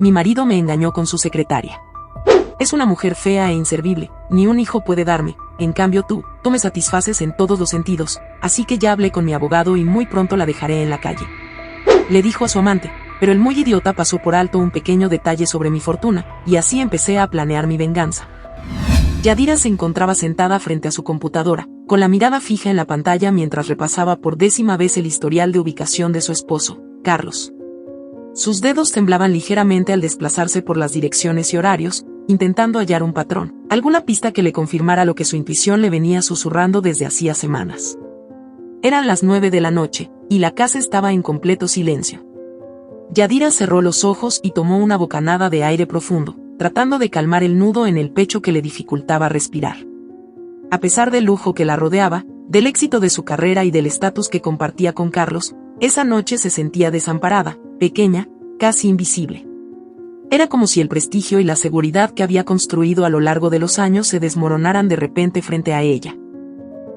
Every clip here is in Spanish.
mi marido me engañó con su secretaria. Es una mujer fea e inservible, ni un hijo puede darme, en cambio tú me satisfaces en todos los sentidos, así que ya hablé con mi abogado y muy pronto la dejaré en la calle. Le dijo a su amante, pero el muy idiota pasó por alto un pequeño detalle sobre mi fortuna, y así empecé a planear mi venganza. Yadira se encontraba sentada frente a su computadora, con la mirada fija en la pantalla mientras repasaba por 10ª vez el historial de ubicación de su esposo, Carlos. Sus dedos temblaban ligeramente al desplazarse por las direcciones y horarios, intentando hallar un patrón, alguna pista que le confirmara lo que su intuición le venía susurrando desde hacía semanas. Eran las 9 de la noche, y la casa estaba en completo silencio. Yadira cerró los ojos y tomó una bocanada de aire profundo, tratando de calmar el nudo en el pecho que le dificultaba respirar. A pesar del lujo que la rodeaba, del éxito de su carrera y del estatus que compartía con Carlos, esa noche se sentía desamparada, pequeña, casi invisible. Era como si el prestigio y la seguridad que había construido a lo largo de los años se desmoronaran de repente frente a ella.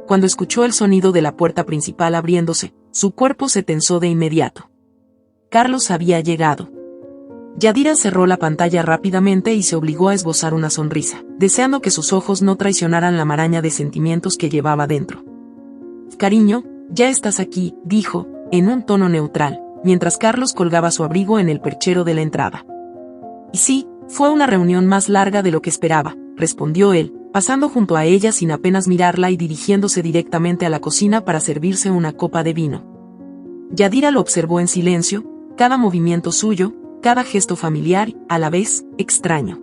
Cuando escuchó el sonido de la puerta principal abriéndose, su cuerpo se tensó de inmediato. Carlos había llegado. Yadira cerró la pantalla rápidamente y se obligó a esbozar una sonrisa, deseando que sus ojos no traicionaran la maraña de sentimientos que llevaba dentro. «Cariño, ya estás aquí», dijo, en un tono neutral, mientras Carlos colgaba su abrigo en el perchero de la entrada. «Y sí, fue una reunión más larga de lo que esperaba», respondió él, pasando junto a ella sin apenas mirarla y dirigiéndose directamente a la cocina para servirse una copa de vino. Yadira lo observó en silencio, cada movimiento suyo, cada gesto familiar, a la vez, extraño.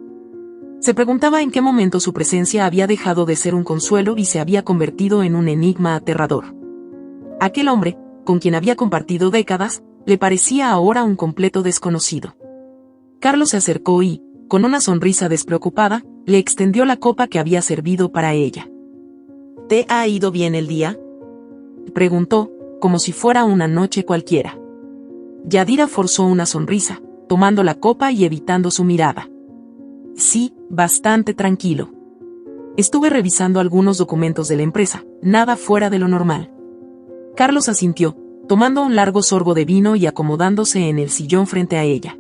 Se preguntaba en qué momento su presencia había dejado de ser un consuelo y se había convertido en un enigma aterrador. Aquel hombre, con quien había compartido décadas, le parecía ahora un completo desconocido. Carlos se acercó y, con una sonrisa despreocupada, le extendió la copa que había servido para ella. «¿Te ha ido bien el día?», preguntó, como si fuera una noche cualquiera. Yadira forzó una sonrisa, tomando la copa y evitando su mirada. «Sí, bastante tranquilo. Estuve revisando algunos documentos de la empresa, nada fuera de lo normal». Carlos asintió, tomando un largo sorbo de vino y acomodándose en el sillón frente a ella.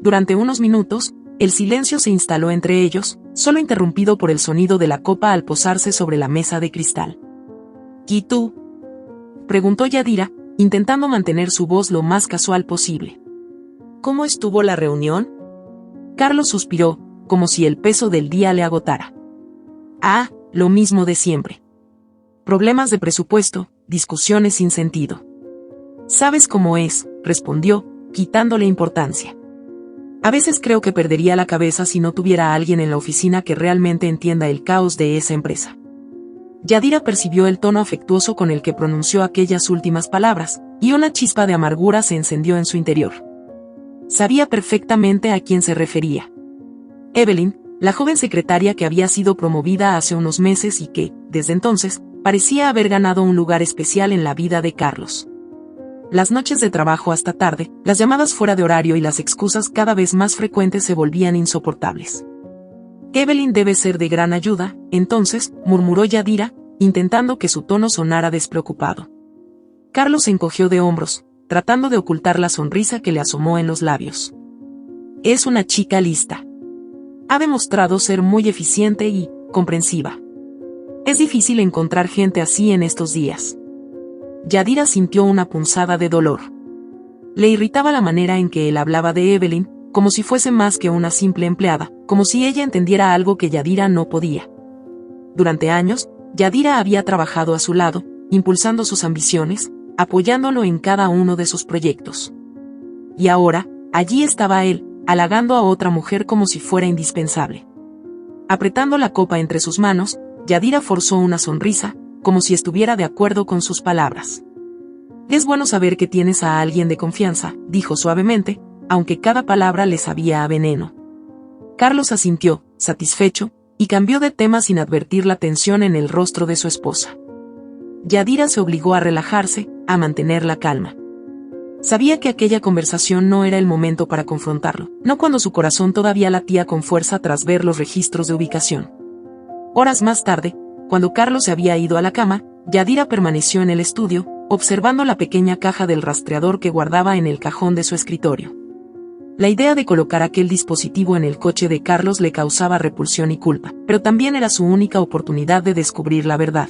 Durante unos minutos, el silencio se instaló entre ellos, solo interrumpido por el sonido de la copa al posarse sobre la mesa de cristal. «¿Y tú?», preguntó Yadira, intentando mantener su voz lo más casual posible. «¿Cómo estuvo la reunión?». Carlos suspiró, como si el peso del día le agotara. «Ah, lo mismo de siempre. Problemas de presupuesto, discusiones sin sentido». «¿Sabes cómo es?», respondió, quitándole importancia. «A veces creo que perdería la cabeza si no tuviera a alguien en la oficina que realmente entienda el caos de esa empresa». Yadira percibió el tono afectuoso con el que pronunció aquellas últimas palabras, y una chispa de amargura se encendió en su interior. Sabía perfectamente a quién se refería. Evelyn, la joven secretaria que había sido promovida hace unos meses y que, desde entonces, parecía haber ganado un lugar especial en la vida de Carlos. Las noches de trabajo hasta tarde, las llamadas fuera de horario y las excusas cada vez más frecuentes se volvían insoportables. «Evelyn debe ser de gran ayuda», entonces, murmuró Yadira, intentando que su tono sonara despreocupado. Carlos se encogió de hombros, tratando de ocultar la sonrisa que le asomó en los labios. «Es una chica lista. Ha demostrado ser muy eficiente y comprensiva. Es difícil encontrar gente así en estos días». Yadira sintió una punzada de dolor. Le irritaba la manera en que él hablaba de Evelyn, como si fuese más que una simple empleada, como si ella entendiera algo que Yadira no podía. Durante años, Yadira había trabajado a su lado, impulsando sus ambiciones, apoyándolo en cada uno de sus proyectos. Y ahora, allí estaba él, halagando a otra mujer como si fuera indispensable. Apretando la copa entre sus manos, Yadira forzó una sonrisa, como si estuviera de acuerdo con sus palabras. «Es bueno saber que tienes a alguien de confianza», dijo suavemente, aunque cada palabra le sabía a veneno. Carlos asintió, satisfecho, y cambió de tema sin advertir la tensión en el rostro de su esposa. Yadira se obligó a relajarse, a mantener la calma. Sabía que aquella conversación no era el momento para confrontarlo, no cuando su corazón todavía latía con fuerza tras ver los registros de ubicación. Horas más tarde, cuando Carlos se había ido a la cama, Yadira permaneció en el estudio, observando la pequeña caja del rastreador que guardaba en el cajón de su escritorio. La idea de colocar aquel dispositivo en el coche de Carlos le causaba repulsión y culpa, pero también era su única oportunidad de descubrir la verdad.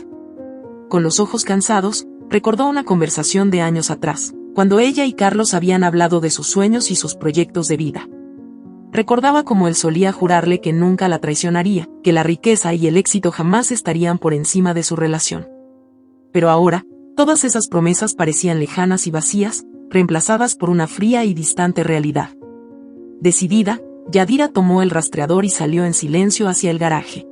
Con los ojos cansados, recordó una conversación de años atrás, cuando ella y Carlos habían hablado de sus sueños y sus proyectos de vida. Recordaba cómo él solía jurarle que nunca la traicionaría, que la riqueza y el éxito jamás estarían por encima de su relación. Pero ahora, todas esas promesas parecían lejanas y vacías, reemplazadas por una fría y distante realidad. Decidida, Yadira tomó el rastreador y salió en silencio hacia el garaje.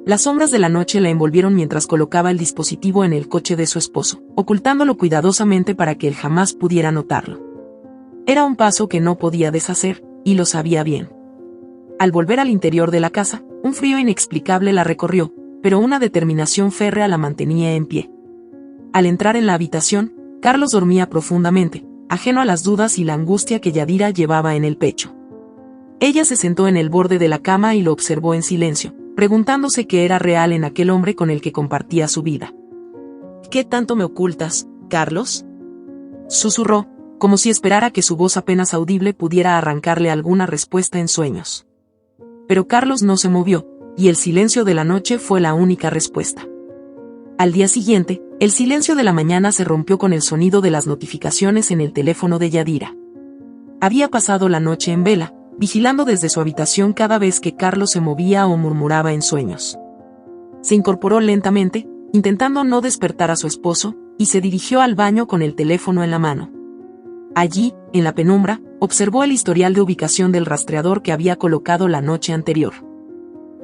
Las sombras de la noche la envolvieron mientras colocaba el dispositivo en el coche de su esposo, ocultándolo cuidadosamente para que él jamás pudiera notarlo. Era un paso que no podía deshacer, y lo sabía bien. Al volver al interior de la casa, un frío inexplicable la recorrió, pero una determinación férrea la mantenía en pie. Al entrar en la habitación, Carlos dormía profundamente, ajeno a las dudas y la angustia que Yadira llevaba en el pecho. Ella se sentó en el borde de la cama y lo observó en silencio, preguntándose qué era real en aquel hombre con el que compartía su vida. ¿Qué tanto me ocultas, Carlos?, susurró, como si esperara que su voz apenas audible pudiera arrancarle alguna respuesta en sueños. Pero Carlos no se movió, y el silencio de la noche fue la única respuesta. Al día siguiente, el silencio de la mañana se rompió con el sonido de las notificaciones en el teléfono de Yadira. Había pasado la noche en vela, vigilando desde su habitación cada vez que Carlos se movía o murmuraba en sueños. Se incorporó lentamente, intentando no despertar a su esposo, y se dirigió al baño con el teléfono en la mano. Allí, en la penumbra, observó el historial de ubicación del rastreador que había colocado la noche anterior.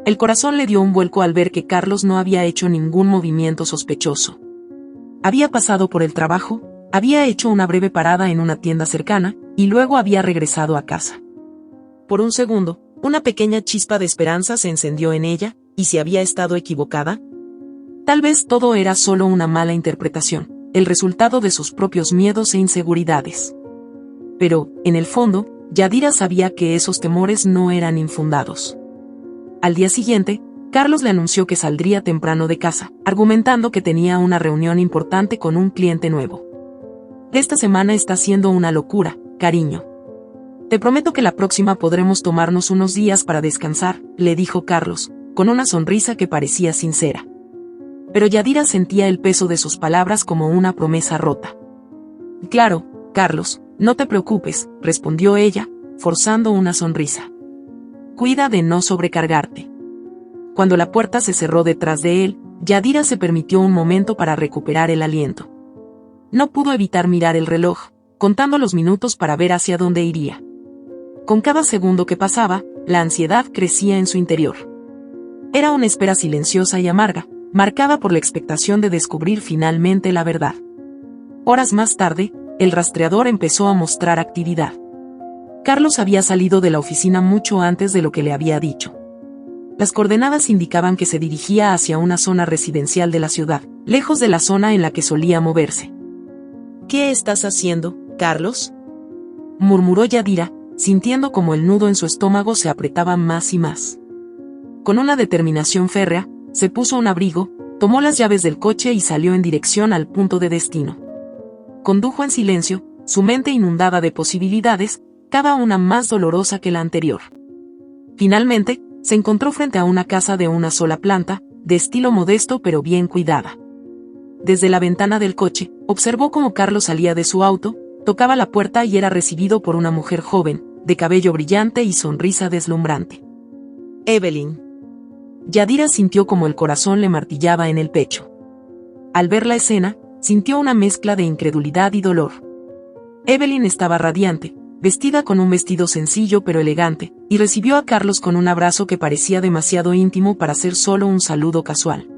El corazón le dio un vuelco al ver que Carlos no había hecho ningún movimiento sospechoso. Había pasado por el trabajo, había hecho una breve parada en una tienda cercana, y luego había regresado a casa. Por un segundo, una pequeña chispa de esperanza se encendió en ella, ¿y si había estado equivocada? Tal vez todo era solo una mala interpretación, el resultado de sus propios miedos e inseguridades. Pero, en el fondo, Yadira sabía que esos temores no eran infundados. Al día siguiente, Carlos le anunció que saldría temprano de casa, argumentando que tenía una reunión importante con un cliente nuevo. Esta semana está siendo una locura, cariño. Te prometo que la próxima podremos tomarnos unos días para descansar, le dijo Carlos, con una sonrisa que parecía sincera. Pero Yadira sentía el peso de sus palabras como una promesa rota. Claro, Carlos, no te preocupes, respondió ella, forzando una sonrisa. Cuida de no sobrecargarte. Cuando la puerta se cerró detrás de él, Yadira se permitió un momento para recuperar el aliento. No pudo evitar mirar el reloj, contando los minutos para ver hacia dónde iría. Con cada segundo que pasaba, la ansiedad crecía en su interior. Era una espera silenciosa y amarga, marcada por la expectación de descubrir finalmente la verdad. Horas más tarde, el rastreador empezó a mostrar actividad. Carlos había salido de la oficina mucho antes de lo que le había dicho. Las coordenadas indicaban que se dirigía hacia una zona residencial de la ciudad, lejos de la zona en la que solía moverse. ¿Qué estás haciendo, Carlos?, murmuró Yadira, sintiendo como el nudo en su estómago se apretaba más y más. Con una determinación férrea, se puso un abrigo, tomó las llaves del coche y salió en dirección al punto de destino. Condujo en silencio, su mente inundada de posibilidades, cada una más dolorosa que la anterior. Finalmente, se encontró frente a una casa de una sola planta, de estilo modesto pero bien cuidada. Desde la ventana del coche, observó cómo Carlos salía de su auto, tocaba la puerta y era recibido por una mujer joven, de cabello brillante y sonrisa deslumbrante. Evelyn. Yadira sintió como el corazón le martillaba en el pecho. Al ver la escena, sintió una mezcla de incredulidad y dolor. Evelyn estaba radiante, vestida con un vestido sencillo pero elegante, y recibió a Carlos con un abrazo que parecía demasiado íntimo para ser solo un saludo casual.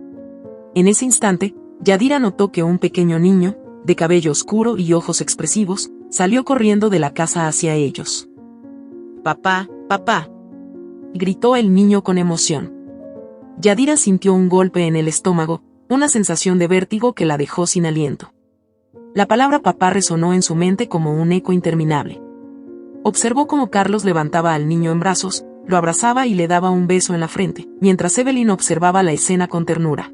En ese instante, Yadira notó que un pequeño niño, de cabello oscuro y ojos expresivos, salió corriendo de la casa hacia ellos. «Papá, papá», gritó el niño con emoción. Yadira sintió un golpe en el estómago, una sensación de vértigo que la dejó sin aliento. La palabra papá resonó en su mente como un eco interminable. Observó cómo Carlos levantaba al niño en brazos, lo abrazaba y le daba un beso en la frente, mientras Evelyn observaba la escena con ternura.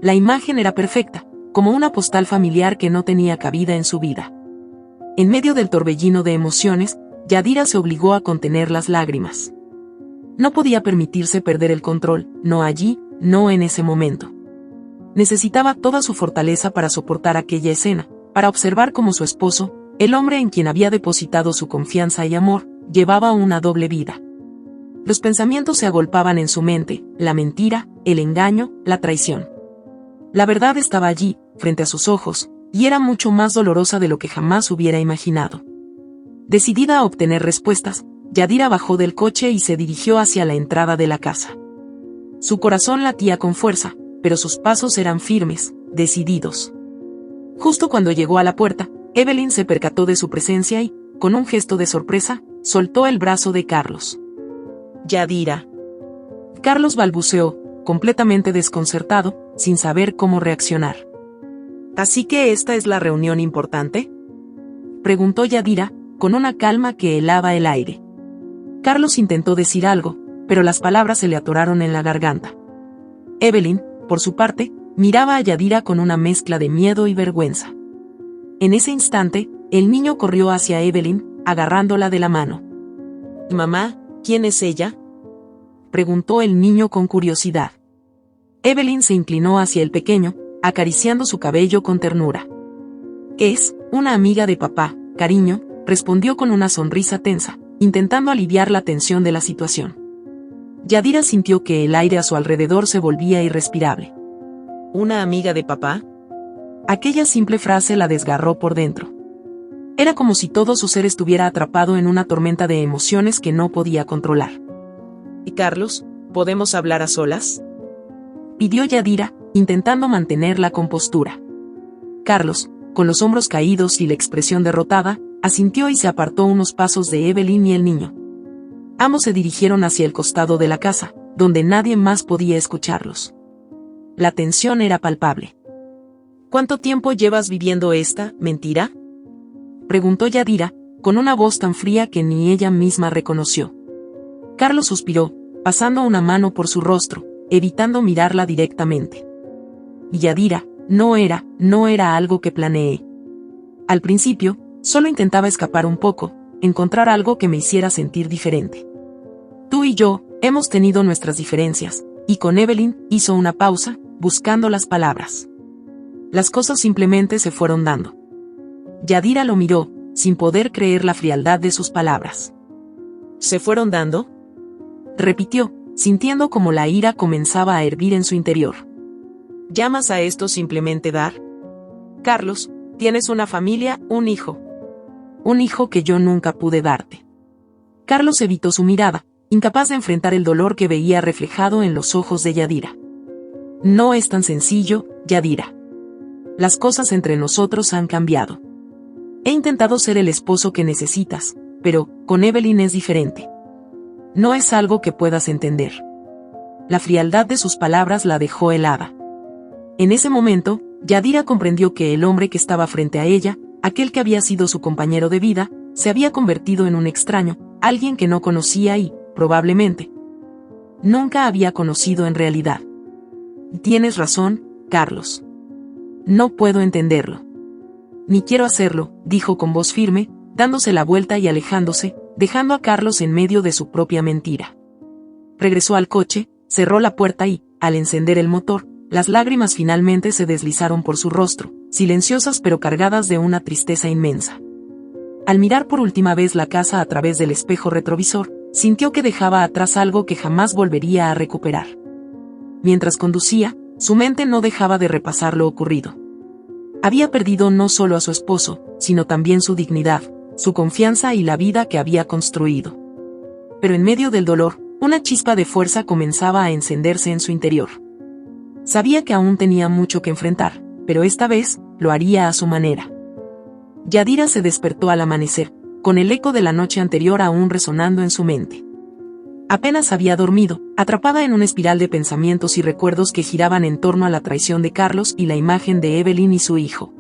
La imagen era perfecta, como una postal familiar que no tenía cabida en su vida. En medio del torbellino de emociones, Yadira se obligó a contener las lágrimas. No podía permitirse perder el control, no allí, no en ese momento. Necesitaba toda su fortaleza para soportar aquella escena, para observar cómo su esposo, el hombre en quien había depositado su confianza y amor, llevaba una doble vida. Los pensamientos se agolpaban en su mente, la mentira, el engaño, la traición. La verdad estaba allí, frente a sus ojos, y era mucho más dolorosa de lo que jamás hubiera imaginado. Decidida a obtener respuestas, Yadira bajó del coche y se dirigió hacia la entrada de la casa. Su corazón latía con fuerza, pero sus pasos eran firmes, decididos. Justo cuando llegó a la puerta, Evelyn se percató de su presencia y, con un gesto de sorpresa, soltó el brazo de Carlos. «Yadira». Carlos balbuceó, completamente desconcertado, sin saber cómo reaccionar. «¿Así que esta es la reunión importante?», preguntó Yadira, con una calma que helaba el aire. Carlos intentó decir algo, pero las palabras se le atoraron en la garganta. Evelyn, por su parte, miraba a Yadira con una mezcla de miedo y vergüenza. En ese instante, el niño corrió hacia Evelyn, agarrándola de la mano. «Mamá, ¿quién es ella?», preguntó el niño con curiosidad. Evelyn se inclinó hacia el pequeño, acariciando su cabello con ternura. «Es una amiga de papá, cariño», respondió con una sonrisa tensa, intentando aliviar la tensión de la situación. Yadira sintió que el aire a su alrededor se volvía irrespirable. ¿Una amiga de papá? Aquella simple frase la desgarró por dentro. Era como si todo su ser estuviera atrapado en una tormenta de emociones que no podía controlar. ¿Y Carlos, podemos hablar a solas?, pidió Yadira, intentando mantener la compostura. Carlos, con los hombros caídos y la expresión derrotada, asintió y se apartó unos pasos de Evelyn y el niño. Ambos se dirigieron hacia el costado de la casa, donde nadie más podía escucharlos. La tensión era palpable. ¿Cuánto tiempo llevas viviendo esta mentira?, preguntó Yadira, con una voz tan fría que ni ella misma reconoció. Carlos suspiró, pasando una mano por su rostro, evitando mirarla directamente. Y Yadira, no era algo que planeé. Al principio, solo intentaba escapar un poco, encontrar algo que me hiciera sentir diferente. Tú y yo, hemos tenido nuestras diferencias, y con Evelyn, hizo una pausa, buscando las palabras. Las cosas simplemente se fueron dando. Yadira lo miró, sin poder creer la frialdad de sus palabras. ¿Se fueron dando?, repitió, sintiendo como la ira comenzaba a hervir en su interior. ¿Llamas a esto simplemente dar? Carlos, tienes una familia, un hijo. Un hijo que yo nunca pude darte. Carlos evitó su mirada, incapaz de enfrentar el dolor que veía reflejado en los ojos de Yadira. No es tan sencillo, Yadira. Las cosas entre nosotros han cambiado. He intentado ser el esposo que necesitas, pero, con Evelyn es diferente. No es algo que puedas entender. La frialdad de sus palabras la dejó helada. En ese momento, Yadira comprendió que el hombre que estaba frente a ella, aquel que había sido su compañero de vida, se había convertido en un extraño, alguien que no conocía y, probablemente, nunca había conocido en realidad. Tienes razón, Carlos. No puedo entenderlo. Ni quiero hacerlo, dijo con voz firme, dándose la vuelta y alejándose, dejando a Carlos en medio de su propia mentira. Regresó al coche, cerró la puerta y, al encender el motor, las lágrimas finalmente se deslizaron por su rostro, silenciosas pero cargadas de una tristeza inmensa. Al mirar por última vez la casa a través del espejo retrovisor, sintió que dejaba atrás algo que jamás volvería a recuperar. Mientras conducía, su mente no dejaba de repasar lo ocurrido. Había perdido no solo a su esposo, sino también su dignidad, su confianza y la vida que había construido. Pero en medio del dolor, una chispa de fuerza comenzaba a encenderse en su interior. Sabía que aún tenía mucho que enfrentar, pero esta vez, lo haría a su manera. Yadira se despertó al amanecer, con el eco de la noche anterior aún resonando en su mente. Apenas había dormido, atrapada en una espiral de pensamientos y recuerdos que giraban en torno a la traición de Carlos y la imagen de Evelyn y su hijo.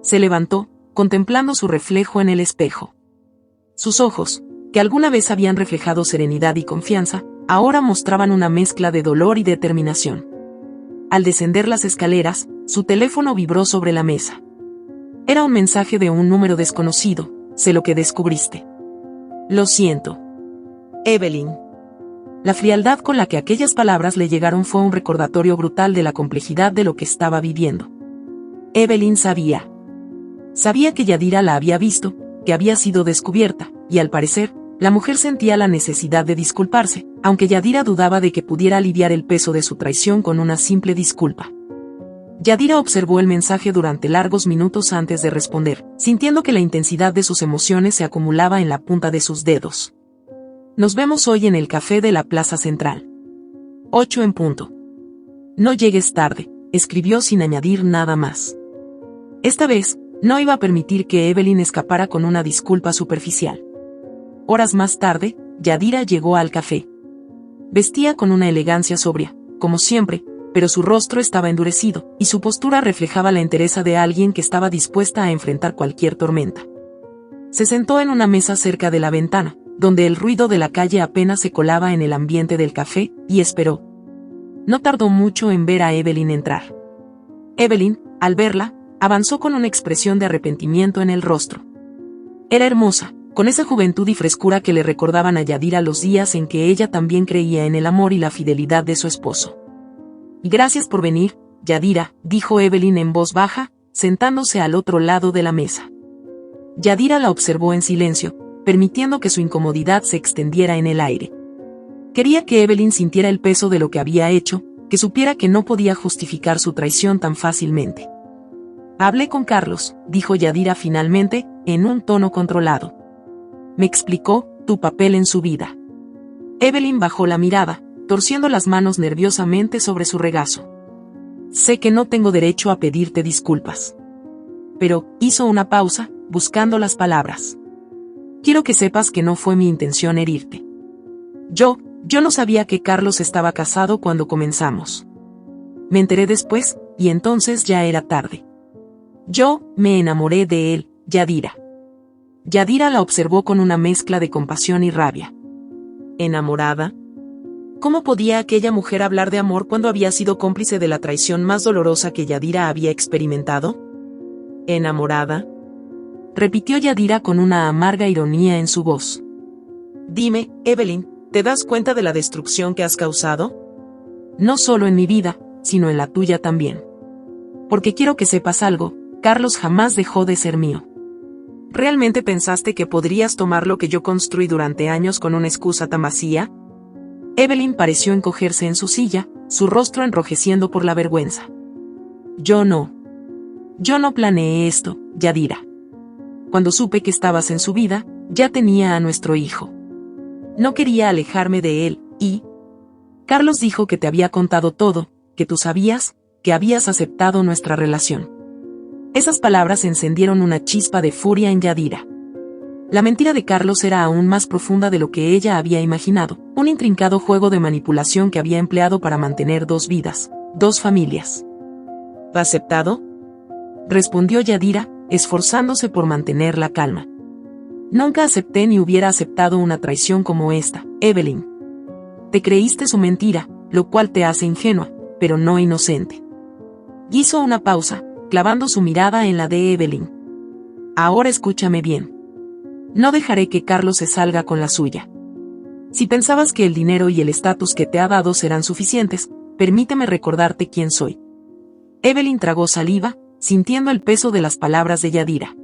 Se levantó, contemplando su reflejo en el espejo. Sus ojos, que alguna vez habían reflejado serenidad y confianza, ahora mostraban una mezcla de dolor y determinación. Al descender las escaleras, su teléfono vibró sobre la mesa. Era un mensaje de un número desconocido. Sé lo que descubriste. Lo siento, Evelyn. La frialdad con la que aquellas palabras le llegaron fue un recordatorio brutal de la complejidad de lo que estaba viviendo. Evelyn sabía. Sabía que Yadira la había visto, que había sido descubierta, y al parecer, la mujer sentía la necesidad de disculparse, aunque Yadira dudaba de que pudiera aliviar el peso de su traición con una simple disculpa. Yadira observó el mensaje durante largos minutos antes de responder, sintiendo que la intensidad de sus emociones se acumulaba en la punta de sus dedos. Nos vemos hoy en el café de la Plaza Central. 8 en punto. No llegues tarde, escribió sin añadir nada más. Esta vez, no iba a permitir que Evelyn escapara con una disculpa superficial. Horas más tarde, Yadira llegó al café. Vestía con una elegancia sobria, como siempre, pero su rostro estaba endurecido, y su postura reflejaba la entereza de alguien que estaba dispuesta a enfrentar cualquier tormenta. Se sentó en una mesa cerca de la ventana, donde el ruido de la calle apenas se colaba en el ambiente del café, y esperó. No tardó mucho en ver a Evelyn entrar. Evelyn, al verla, avanzó con una expresión de arrepentimiento en el rostro. Era hermosa, con esa juventud y frescura que le recordaban a Yadira los días en que ella también creía en el amor y la fidelidad de su esposo. Gracias por venir, Yadira, dijo Evelyn en voz baja, sentándose al otro lado de la mesa. Yadira la observó en silencio, permitiendo que su incomodidad se extendiera en el aire. Quería que Evelyn sintiera el peso de lo que había hecho, que supiera que no podía justificar su traición tan fácilmente. Hablé con Carlos, dijo Yadira finalmente, en un tono controlado. Me explicó tu papel en su vida. Evelyn bajó la mirada, torciendo las manos nerviosamente sobre su regazo. Sé que no tengo derecho a pedirte disculpas. Pero, hizo una pausa, buscando las palabras. Quiero que sepas que no fue mi intención herirte. Yo no sabía que Carlos estaba casado cuando comenzamos. Me enteré después, y entonces ya era tarde. Yo me enamoré de él, Yadira. Yadira la observó con una mezcla de compasión y rabia. ¿Enamorada? ¿Cómo podía aquella mujer hablar de amor cuando había sido cómplice de la traición más dolorosa que Yadira había experimentado? ¿Enamorada? Repitió Yadira con una amarga ironía en su voz. Dime, Evelyn, ¿te das cuenta de la destrucción que has causado? No solo en mi vida, sino en la tuya también. Porque quiero que sepas algo, Carlos jamás dejó de ser mío. ¿Realmente pensaste que podrías tomar lo que yo construí durante años con una excusa tan vacía? Evelyn pareció encogerse en su silla, su rostro enrojeciendo por la vergüenza. Yo no planeé esto, Yadira. Cuando supe que estabas en su vida, ya tenía a nuestro hijo. No quería alejarme de él, y... Carlos dijo que te había contado todo, que tú sabías, que habías aceptado nuestra relación. Esas palabras encendieron una chispa de furia en Yadira. La mentira de Carlos era aún más profunda de lo que ella había imaginado, un intrincado juego de manipulación que había empleado para mantener dos vidas, dos familias. ¿Aceptado? Respondió Yadira, esforzándose por mantener la calma. Nunca acepté ni hubiera aceptado una traición como esta, Evelyn. Te creíste su mentira, lo cual te hace ingenua, pero no inocente. Hizo una pausa, clavando su mirada en la de Evelyn. Ahora escúchame bien. No dejaré que Carlos se salga con la suya. Si pensabas que el dinero y el estatus que te ha dado serán suficientes, permíteme recordarte quién soy. Evelyn tragó saliva, sintiendo el peso de las palabras de Yadira.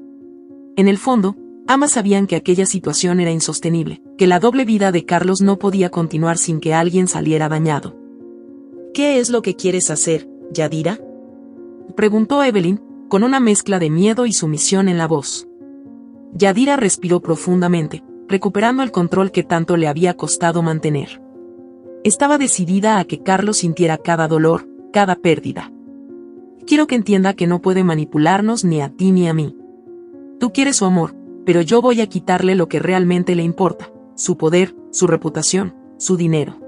En el fondo, ambas sabían que aquella situación era insostenible, que la doble vida de Carlos no podía continuar sin que alguien saliera dañado. ¿Qué es lo que quieres hacer, Yadira? Preguntó Evelyn, con una mezcla de miedo y sumisión en la voz. Yadira respiró profundamente, recuperando el control que tanto le había costado mantener. Estaba decidida a que Carlos sintiera cada dolor, cada pérdida. Quiero que entienda que no puede manipularnos ni a ti ni a mí. Tú quieres su amor, pero yo voy a quitarle lo que realmente le importa, su poder, su reputación, su dinero.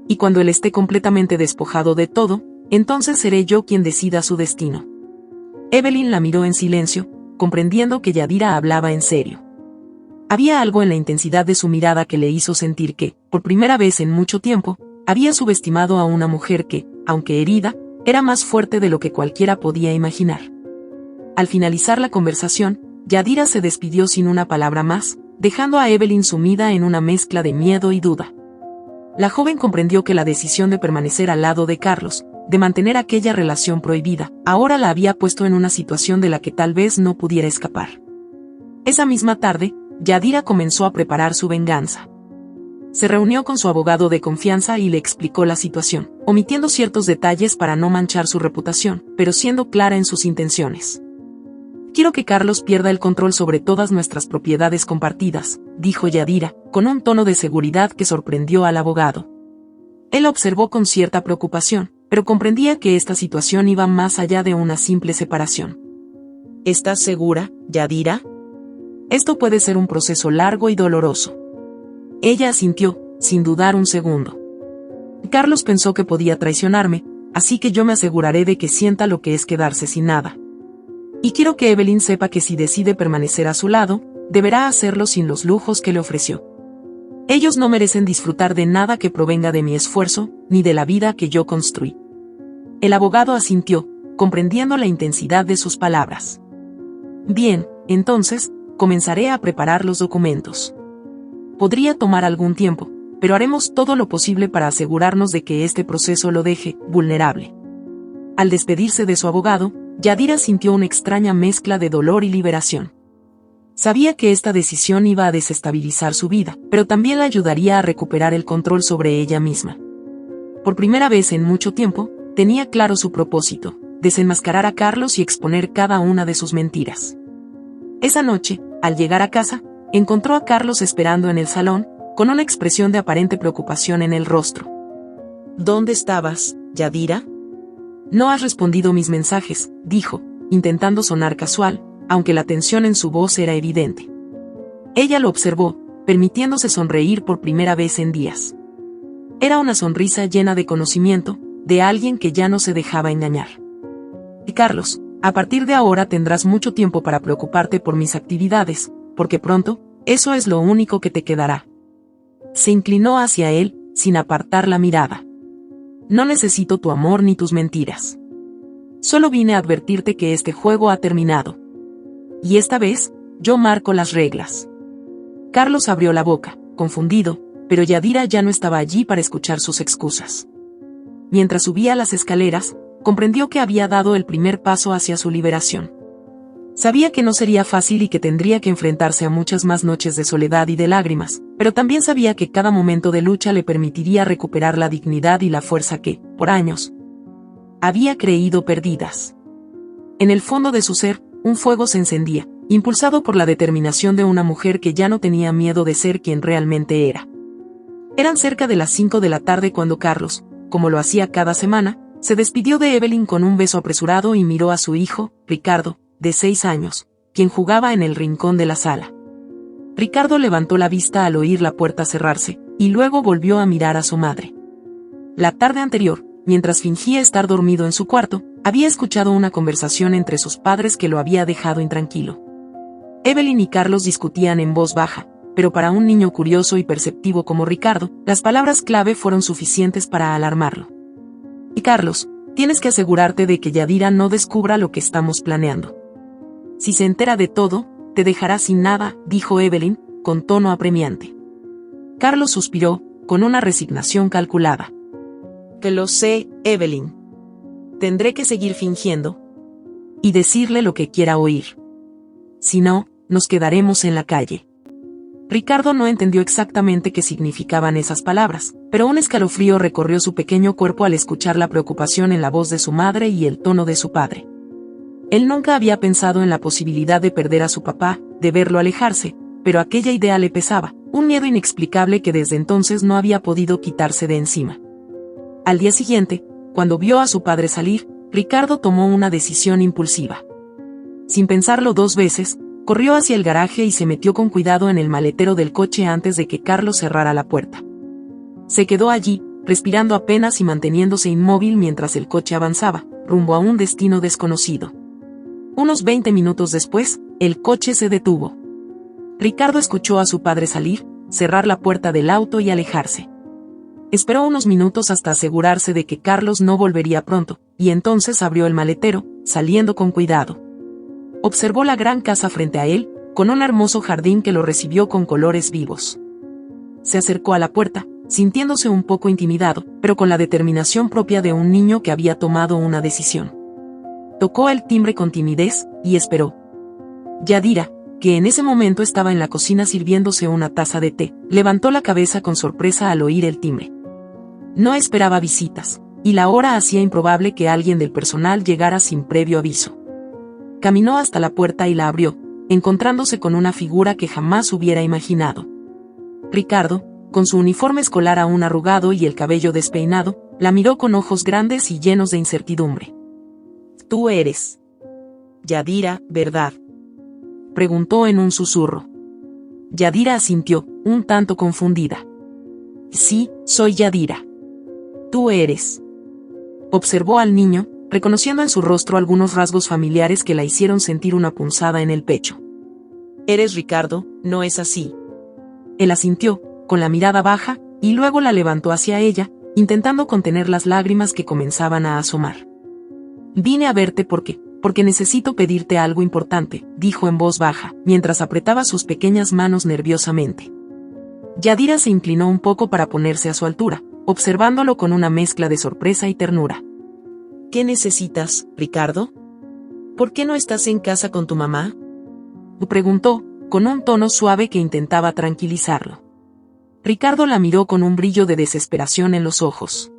Y cuando él esté completamente despojado de todo, entonces seré yo quien decida su destino. Evelyn la miró en silencio, comprendiendo que Yadira hablaba en serio. Había algo en la intensidad de su mirada que le hizo sentir que, por primera vez en mucho tiempo, había subestimado a una mujer que, aunque herida, era más fuerte de lo que cualquiera podía imaginar. Al finalizar la conversación, Yadira se despidió sin una palabra más, dejando a Evelyn sumida en una mezcla de miedo y duda. La joven comprendió que la decisión de permanecer al lado de Carlos, de mantener aquella relación prohibida, ahora la había puesto en una situación de la que tal vez no pudiera escapar. Esa misma tarde, Yadira comenzó a preparar su venganza. Se reunió con su abogado de confianza y le explicó la situación, omitiendo ciertos detalles para no manchar su reputación, pero siendo clara en sus intenciones. «Quiero que Carlos pierda el control sobre todas nuestras propiedades compartidas», dijo Yadira, con un tono de seguridad que sorprendió al abogado. Él observó con cierta preocupación, pero comprendía que esta situación iba más allá de una simple separación. «¿Estás segura, Yadira? Esto puede ser un proceso largo y doloroso». Ella asintió, sin dudar un segundo. «Carlos pensó que podía traicionarme, así que yo me aseguraré de que sienta lo que es quedarse sin nada. Y quiero que Evelyn sepa que si decide permanecer a su lado, deberá hacerlo sin los lujos que le ofreció. Ellos no merecen disfrutar de nada que provenga de mi esfuerzo, ni de la vida que yo construí». El abogado asintió, comprendiendo la intensidad de sus palabras. «Bien, entonces, comenzaré a preparar los documentos. Podría tomar algún tiempo, pero haremos todo lo posible para asegurarnos de que este proceso lo deje vulnerable». Al despedirse de su abogado, Yadira sintió una extraña mezcla de dolor y liberación. Sabía que esta decisión iba a desestabilizar su vida, pero también la ayudaría a recuperar el control sobre ella misma. Por primera vez en mucho tiempo, tenía claro su propósito: desenmascarar a Carlos y exponer cada una de sus mentiras. Esa noche, al llegar a casa, encontró a Carlos esperando en el salón, con una expresión de aparente preocupación en el rostro. «¿Dónde estabas, Yadira? No has respondido mis mensajes», dijo, intentando sonar casual, aunque la tensión en su voz era evidente. Ella lo observó, permitiéndose sonreír por primera vez en días. Era una sonrisa llena de conocimiento, de alguien que ya no se dejaba engañar. «Carlos, a partir de ahora tendrás mucho tiempo para preocuparte por mis actividades, porque pronto, eso es lo único que te quedará». Se inclinó hacia él, sin apartar la mirada. «No necesito tu amor ni tus mentiras. Solo vine a advertirte que este juego ha terminado. Y esta vez, yo marco las reglas». Carlos abrió la boca, confundido, pero Yadira ya no estaba allí para escuchar sus excusas. Mientras subía las escaleras, comprendió que había dado el primer paso hacia su liberación. Sabía que no sería fácil y que tendría que enfrentarse a muchas más noches de soledad y de lágrimas, pero también sabía que cada momento de lucha le permitiría recuperar la dignidad y la fuerza que, por años, había creído perdidas. En el fondo de su ser, un fuego se encendía, impulsado por la determinación de una mujer que ya no tenía miedo de ser quien realmente era. Eran cerca de las 5 de la tarde cuando Carlos, como lo hacía cada semana, se despidió de Evelyn con un beso apresurado y miró a su hijo, Ricardo, de 6 años, quien jugaba en el rincón de la sala. Ricardo levantó la vista al oír la puerta cerrarse, y luego volvió a mirar a su madre. La tarde anterior, mientras fingía estar dormido en su cuarto, había escuchado una conversación entre sus padres que lo había dejado intranquilo. Evelyn y Carlos discutían en voz baja, pero para un niño curioso y perceptivo como Ricardo, las palabras clave fueron suficientes para alarmarlo. «Y Carlos, tienes que asegurarte de que Yadira no descubra lo que estamos planeando. Si se entera de todo, te dejará sin nada», dijo Evelyn, con tono apremiante. Carlos suspiró, con una resignación calculada. «Que lo sé, Evelyn. Tendré que seguir fingiendo y decirle lo que quiera oír. Si no, nos quedaremos en la calle». Ricardo no entendió exactamente qué significaban esas palabras, pero un escalofrío recorrió su pequeño cuerpo al escuchar la preocupación en la voz de su madre y el tono de su padre. Él nunca había pensado en la posibilidad de perder a su papá, de verlo alejarse, pero aquella idea le pesaba, un miedo inexplicable que desde entonces no había podido quitarse de encima. Al día siguiente, cuando vio a su padre salir, Ricardo tomó una decisión impulsiva. Sin pensarlo 2 veces, corrió hacia el garaje y se metió con cuidado en el maletero del coche antes de que Carlos cerrara la puerta. Se quedó allí, respirando apenas y manteniéndose inmóvil mientras el coche avanzaba, rumbo a un destino desconocido. Unos 20 minutos después, el coche se detuvo. Ricardo escuchó a su padre salir, cerrar la puerta del auto y alejarse. Esperó unos minutos hasta asegurarse de que Carlos no volvería pronto, y entonces abrió el maletero, saliendo con cuidado. Observó la gran casa frente a él, con un hermoso jardín que lo recibió con colores vivos. Se acercó a la puerta, sintiéndose un poco intimidado, pero con la determinación propia de un niño que había tomado una decisión. Tocó el timbre con timidez, y esperó. Yadira, que en ese momento estaba en la cocina sirviéndose una taza de té, levantó la cabeza con sorpresa al oír el timbre. No esperaba visitas, y la hora hacía improbable que alguien del personal llegara sin previo aviso. Caminó hasta la puerta y la abrió, encontrándose con una figura que jamás hubiera imaginado. Ricardo, con su uniforme escolar aún arrugado y el cabello despeinado, la miró con ojos grandes y llenos de incertidumbre. «Tú eres Yadira, ¿verdad?», preguntó en un susurro. Yadira asintió, un tanto confundida. «Sí, soy Yadira». «Tú eres». Observó al niño, reconociendo en su rostro algunos rasgos familiares que la hicieron sentir una punzada en el pecho. «Eres Ricardo, ¿no es así?». Él asintió, con la mirada baja, y luego la levantó hacia ella, intentando contener las lágrimas que comenzaban a asomar. «Vine a verte porque necesito pedirte algo importante», dijo en voz baja, mientras apretaba sus pequeñas manos nerviosamente. Yadira se inclinó un poco para ponerse a su altura, observándolo con una mezcla de sorpresa y ternura. «¿Qué necesitas, Ricardo? ¿Por qué no estás en casa con tu mamá?», preguntó, con un tono suave que intentaba tranquilizarlo. Ricardo la miró con un brillo de desesperación en los ojos.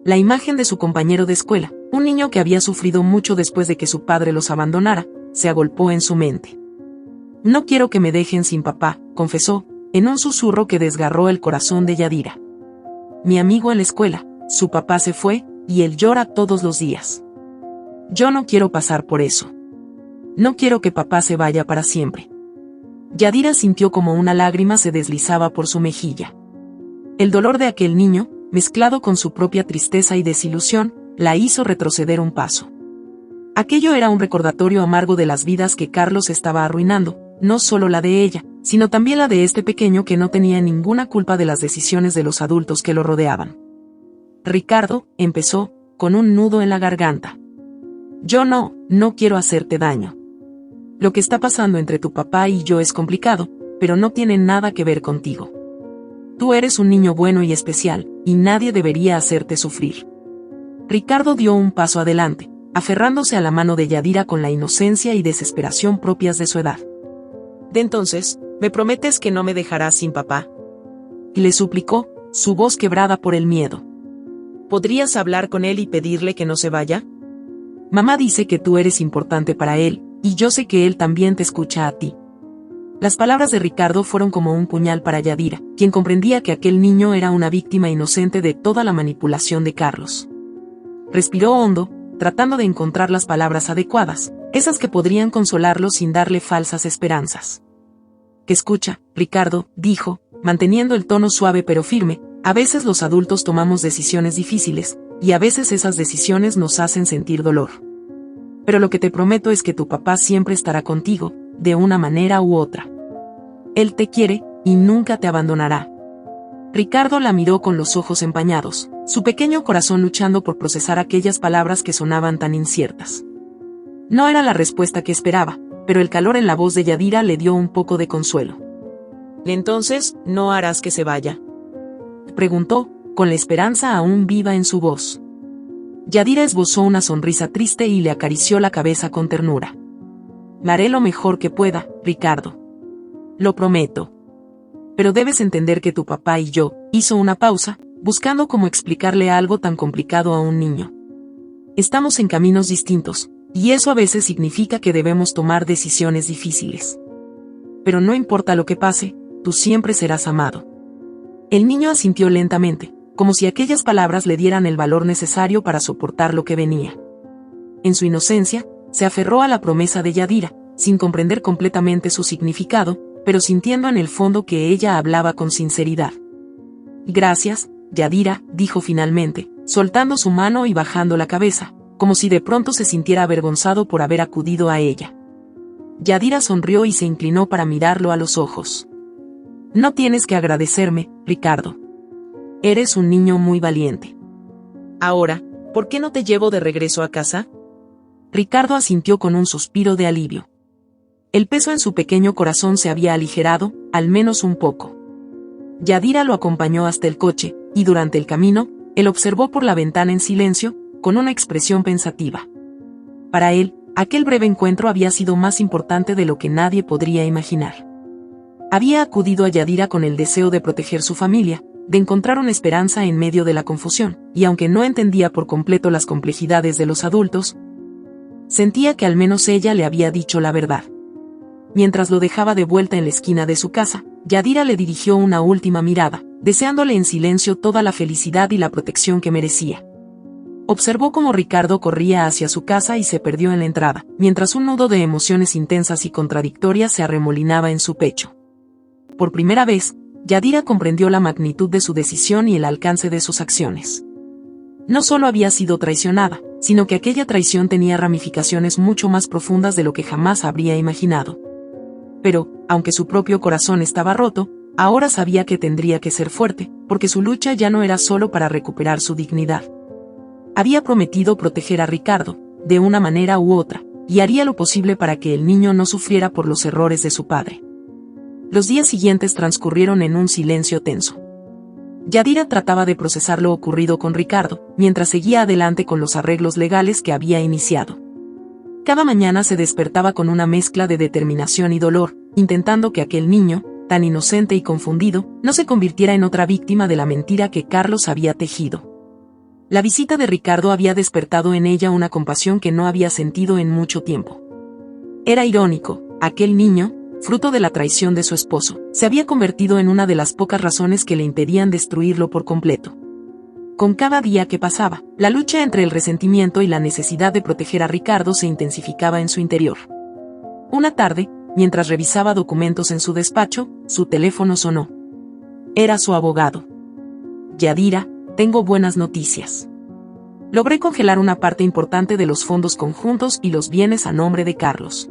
La imagen de su compañero de escuela, un niño que había sufrido mucho después de que su padre los abandonara, se agolpó en su mente. «No quiero que me dejen sin papá», confesó, en un susurro que desgarró el corazón de Yadira. «Mi amigo en la escuela, su papá se fue, y él llora todos los días. Yo no quiero pasar por eso. No quiero que papá se vaya para siempre». Yadira sintió como una lágrima se deslizaba por su mejilla. El dolor de aquel niño, mezclado con su propia tristeza y desilusión, la hizo retroceder un paso. Aquello era un recordatorio amargo de las vidas que Carlos estaba arruinando, no solo la de ella, sino también la de este pequeño que no tenía ninguna culpa de las decisiones de los adultos que lo rodeaban. «Ricardo», empezó, con un nudo en la garganta. «Yo no quiero hacerte daño. Lo que está pasando entre tu papá y yo es complicado, pero no tiene nada que ver contigo. Tú eres un niño bueno y especial, y nadie debería hacerte sufrir». Ricardo dio un paso adelante, aferrándose a la mano de Yadira con la inocencia y desesperación propias de su edad. «De entonces, ¿me prometes que no me dejarás sin papá?», le suplicó, su voz quebrada por el miedo. «¿Podrías hablar con él y pedirle que no se vaya? Mamá dice que tú eres importante para él, y yo sé que él también te escucha a ti». Las palabras de Ricardo fueron como un puñal para Yadira, quien comprendía que aquel niño era una víctima inocente de toda la manipulación de Carlos. Respiró hondo, tratando de encontrar las palabras adecuadas, esas que podrían consolarlo sin darle falsas esperanzas. «Que escucha, Ricardo», dijo, manteniendo el tono suave pero firme, «a veces los adultos tomamos decisiones difíciles, y a veces esas decisiones nos hacen sentir dolor. Pero lo que te prometo es que tu papá siempre estará contigo, de una manera u otra. Él te quiere, y nunca te abandonará». Ricardo la miró con los ojos empañados, su pequeño corazón luchando por procesar aquellas palabras que sonaban tan inciertas. No era la respuesta que esperaba, pero el calor en la voz de Yadira le dio un poco de consuelo. «¿Entonces, no harás que se vaya?», preguntó, con la esperanza aún viva en su voz. Yadira esbozó una sonrisa triste y le acarició la cabeza con ternura. «Haré lo mejor que pueda, Ricardo. Lo prometo. Pero debes entender que tu papá y yo», hizo una pausa, buscando cómo explicarle algo tan complicado a un niño. «Estamos en caminos distintos, y eso a veces significa que debemos tomar decisiones difíciles. Pero no importa lo que pase, tú siempre serás amado». El niño asintió lentamente, como si aquellas palabras le dieran el valor necesario para soportar lo que venía. En su inocencia, se aferró a la promesa de Yadira, sin comprender completamente su significado, pero sintiendo en el fondo que ella hablaba con sinceridad. «Gracias, Yadira», dijo finalmente, soltando su mano y bajando la cabeza, como si de pronto se sintiera avergonzado por haber acudido a ella. Yadira sonrió y se inclinó para mirarlo a los ojos. «No tienes que agradecerme, Ricardo. Eres un niño muy valiente. Ahora, ¿por qué no te llevo de regreso a casa?». Ricardo asintió con un suspiro de alivio. El peso en su pequeño corazón se había aligerado, al menos un poco. Yadira lo acompañó hasta el coche, y durante el camino, él observó por la ventana en silencio, con una expresión pensativa. Para él, aquel breve encuentro había sido más importante de lo que nadie podría imaginar. Había acudido a Yadira con el deseo de proteger su familia, de encontrar una esperanza en medio de la confusión, y aunque no entendía por completo las complejidades de los adultos, sentía que al menos ella le había dicho la verdad. Mientras lo dejaba de vuelta en la esquina de su casa, Yadira le dirigió una última mirada, deseándole en silencio toda la felicidad y la protección que merecía. Observó cómo Ricardo corría hacia su casa y se perdió en la entrada, mientras un nudo de emociones intensas y contradictorias se arremolinaba en su pecho. Por primera vez, Yadira comprendió la magnitud de su decisión y el alcance de sus acciones. No solo había sido traicionada, sino que aquella traición tenía ramificaciones mucho más profundas de lo que jamás habría imaginado. Pero, aunque su propio corazón estaba roto, ahora sabía que tendría que ser fuerte, porque su lucha ya no era solo para recuperar su dignidad. Había prometido proteger a Ricardo, de una manera u otra, y haría lo posible para que el niño no sufriera por los errores de su padre. Los días siguientes transcurrieron en un silencio tenso. Yadira trataba de procesar lo ocurrido con Ricardo, mientras seguía adelante con los arreglos legales que había iniciado. Cada mañana se despertaba con una mezcla de determinación y dolor, intentando que aquel niño, tan inocente y confundido, no se convirtiera en otra víctima de la mentira que Carlos había tejido. La visita de Ricardo había despertado en ella una compasión que no había sentido en mucho tiempo. Era irónico, aquel niño, fruto de la traición de su esposo, se había convertido en una de las pocas razones que le impedían destruirlo por completo. Con cada día que pasaba, la lucha entre el resentimiento y la necesidad de proteger a Ricardo se intensificaba en su interior. Una tarde, mientras revisaba documentos en su despacho, su teléfono sonó. Era su abogado. Yadira, tengo buenas noticias. Logré congelar una parte importante de los fondos conjuntos y los bienes a nombre de Carlos.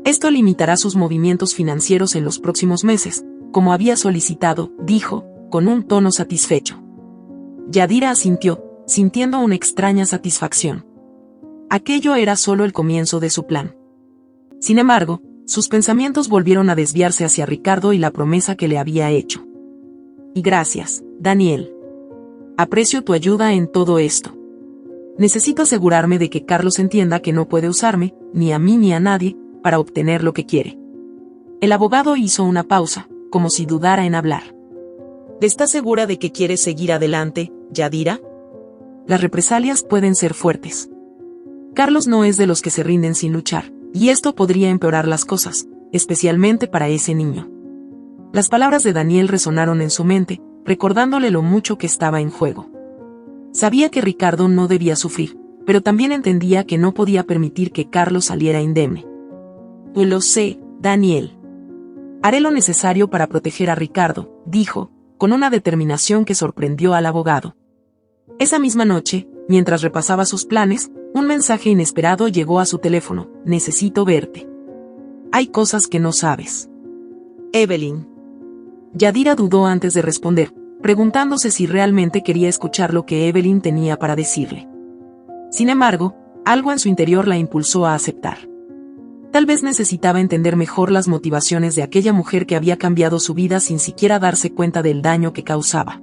Esto limitará sus movimientos financieros en los próximos meses, como había solicitado, dijo, con un tono satisfecho. Yadira asintió, sintiendo una extraña satisfacción. Aquello era solo el comienzo de su plan. Sin embargo, sus pensamientos volvieron a desviarse hacia Ricardo y la promesa que le había hecho. Y gracias, Daniel. Aprecio tu ayuda en todo esto. Necesito asegurarme de que Carlos entienda que no puede usarme, ni a mí ni a nadie, para obtener lo que quiere. El abogado hizo una pausa, como si dudara en hablar. ¿Estás segura de que quieres seguir adelante, Yadira? Las represalias pueden ser fuertes. Carlos no es de los que se rinden sin luchar, y esto podría empeorar las cosas, especialmente para ese niño. Las palabras de Daniel resonaron en su mente, recordándole lo mucho que estaba en juego. Sabía que Ricardo no debía sufrir, pero también entendía que no podía permitir que Carlos saliera indemne. Lo sé, Daniel. Haré lo necesario para proteger a Ricardo, dijo, con una determinación que sorprendió al abogado. Esa misma noche, mientras repasaba sus planes, un mensaje inesperado llegó a su teléfono. Necesito verte. Hay cosas que no sabes. Evelyn. Yadira dudó antes de responder, preguntándose si realmente quería escuchar lo que Evelyn tenía para decirle. Sin embargo, algo en su interior la impulsó a aceptar. Tal vez necesitaba entender mejor las motivaciones de aquella mujer que había cambiado su vida sin siquiera darse cuenta del daño que causaba.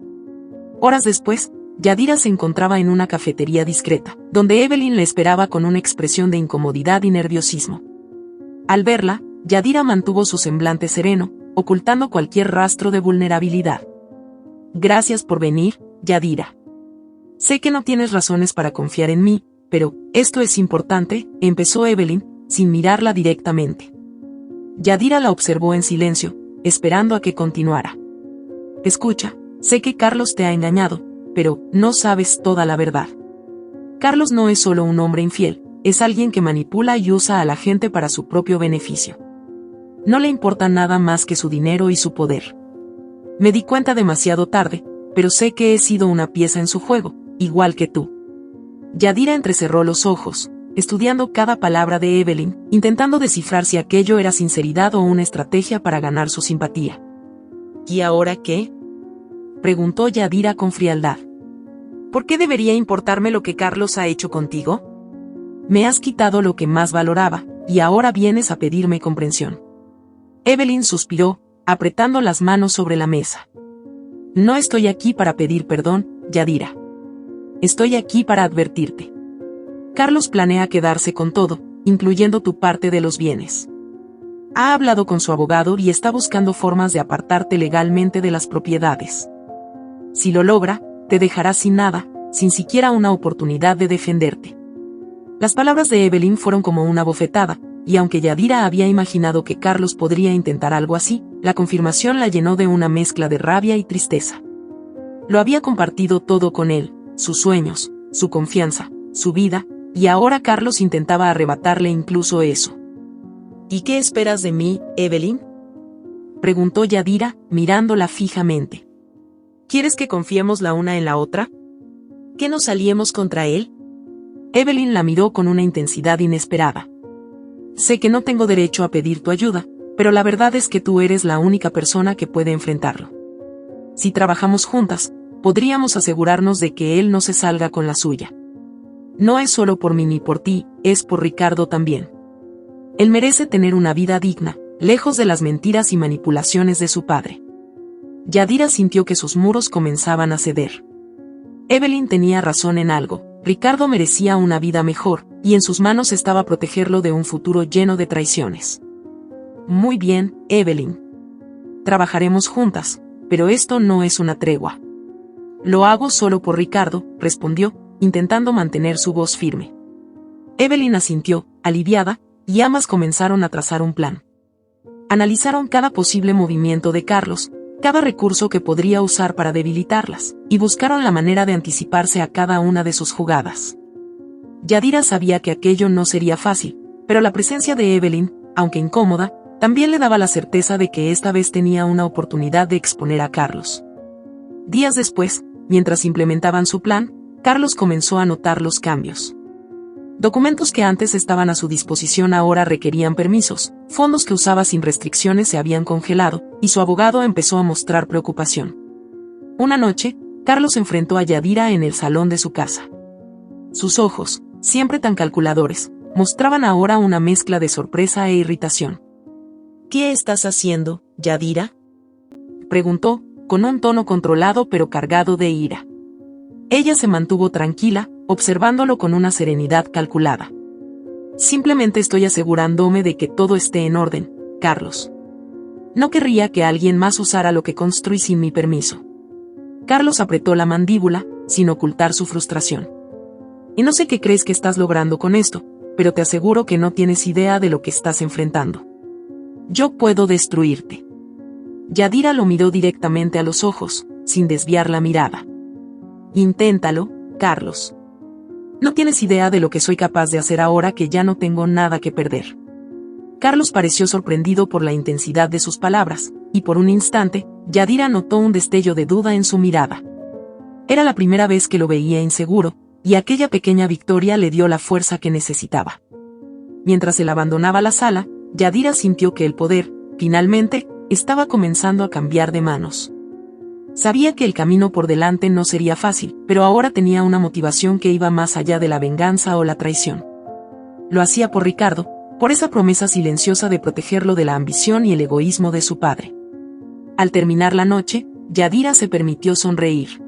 Horas después, Yadira se encontraba en una cafetería discreta, donde Evelyn le esperaba con una expresión de incomodidad y nerviosismo. Al verla, Yadira mantuvo su semblante sereno, ocultando cualquier rastro de vulnerabilidad. Gracias por venir, Yadira. Sé que no tienes razones para confiar en mí, pero, esto es importante, empezó Evelyn, sin mirarla directamente. Yadira la observó en silencio, esperando a que continuara. Escucha, sé que Carlos te ha engañado, pero no sabes toda la verdad. Carlos no es solo un hombre infiel, es alguien que manipula y usa a la gente para su propio beneficio. No le importa nada más que su dinero y su poder. Me di cuenta demasiado tarde, pero sé que he sido una pieza en su juego, igual que tú. Yadira entrecerró los ojos, estudiando cada palabra de Evelyn, intentando descifrar si aquello era sinceridad o una estrategia para ganar su simpatía. ¿Y ahora qué?, preguntó Yadira con frialdad. ¿Por qué debería importarme lo que Carlos ha hecho contigo? Me has quitado lo que más valoraba, y ahora vienes a pedirme comprensión. Evelyn suspiró, apretando las manos sobre la mesa. No estoy aquí para pedir perdón, Yadira. Estoy aquí para advertirte. Carlos planea quedarse con todo, incluyendo tu parte de los bienes. Ha hablado con su abogado y está buscando formas de apartarte legalmente de las propiedades. Si lo logra, te dejará sin nada, sin siquiera una oportunidad de defenderte. Las palabras de Evelyn fueron como una bofetada, y aunque Yadira había imaginado que Carlos podría intentar algo así, la confirmación la llenó de una mezcla de rabia y tristeza. Lo había compartido todo con él, sus sueños, su confianza, su vida, y ahora Carlos intentaba arrebatarle incluso eso. ¿Y qué esperas de mí, Evelyn?, preguntó Yadira, mirándola fijamente. ¿Quieres que confiemos la una en la otra? ¿Que nos aliemos contra él? Evelyn la miró con una intensidad inesperada. Sé que no tengo derecho a pedir tu ayuda, pero la verdad es que tú eres la única persona que puede enfrentarlo. Si trabajamos juntas, podríamos asegurarnos de que él no se salga con la suya. No es solo por mí ni por ti, es por Ricardo también. Él merece tener una vida digna, lejos de las mentiras y manipulaciones de su padre. Yadira sintió que sus muros comenzaban a ceder. Evelyn tenía razón en algo, Ricardo merecía una vida mejor, y en sus manos estaba protegerlo de un futuro lleno de traiciones. Muy bien, Evelyn. Trabajaremos juntas, pero esto no es una tregua. Lo hago solo por Ricardo, respondió, intentando mantener su voz firme. Evelyn asintió, aliviada, y ambas comenzaron a trazar un plan. Analizaron cada posible movimiento de Carlos, cada recurso que podría usar para debilitarlas, y buscaron la manera de anticiparse a cada una de sus jugadas. Yadira sabía que aquello no sería fácil, pero la presencia de Evelyn, aunque incómoda, también le daba la certeza de que esta vez tenía una oportunidad de exponer a Carlos. Días después, mientras implementaban su plan, Carlos comenzó a notar los cambios. Documentos que antes estaban a su disposición ahora requerían permisos, fondos que usaba sin restricciones se habían congelado, y su abogado empezó a mostrar preocupación. Una noche, Carlos enfrentó a Yadira en el salón de su casa. Sus ojos, siempre tan calculadores, mostraban ahora una mezcla de sorpresa e irritación. ¿Qué estás haciendo, Yadira?, preguntó, con un tono controlado pero cargado de ira. Ella se mantuvo tranquila, observándolo con una serenidad calculada. Simplemente estoy asegurándome de que todo esté en orden, Carlos. No querría que alguien más usara lo que construí sin mi permiso. Carlos apretó la mandíbula, sin ocultar su frustración. Y no sé qué crees que estás logrando con esto, pero te aseguro que no tienes idea de lo que estás enfrentando. Yo puedo destruirte. Yadira lo miró directamente a los ojos, sin desviar la mirada. Inténtalo, Carlos. No tienes idea de lo que soy capaz de hacer ahora que ya no tengo nada que perder. Carlos pareció sorprendido por la intensidad de sus palabras, y por un instante, Yadira notó un destello de duda en su mirada. Era la primera vez que lo veía inseguro, y aquella pequeña victoria le dio la fuerza que necesitaba. Mientras él abandonaba la sala, Yadira sintió que el poder, finalmente, estaba comenzando a cambiar de manos. Sabía que el camino por delante no sería fácil, pero ahora tenía una motivación que iba más allá de la venganza o la traición. Lo hacía por Ricardo, por esa promesa silenciosa de protegerlo de la ambición y el egoísmo de su padre. Al terminar la noche, Yadira se permitió sonreír.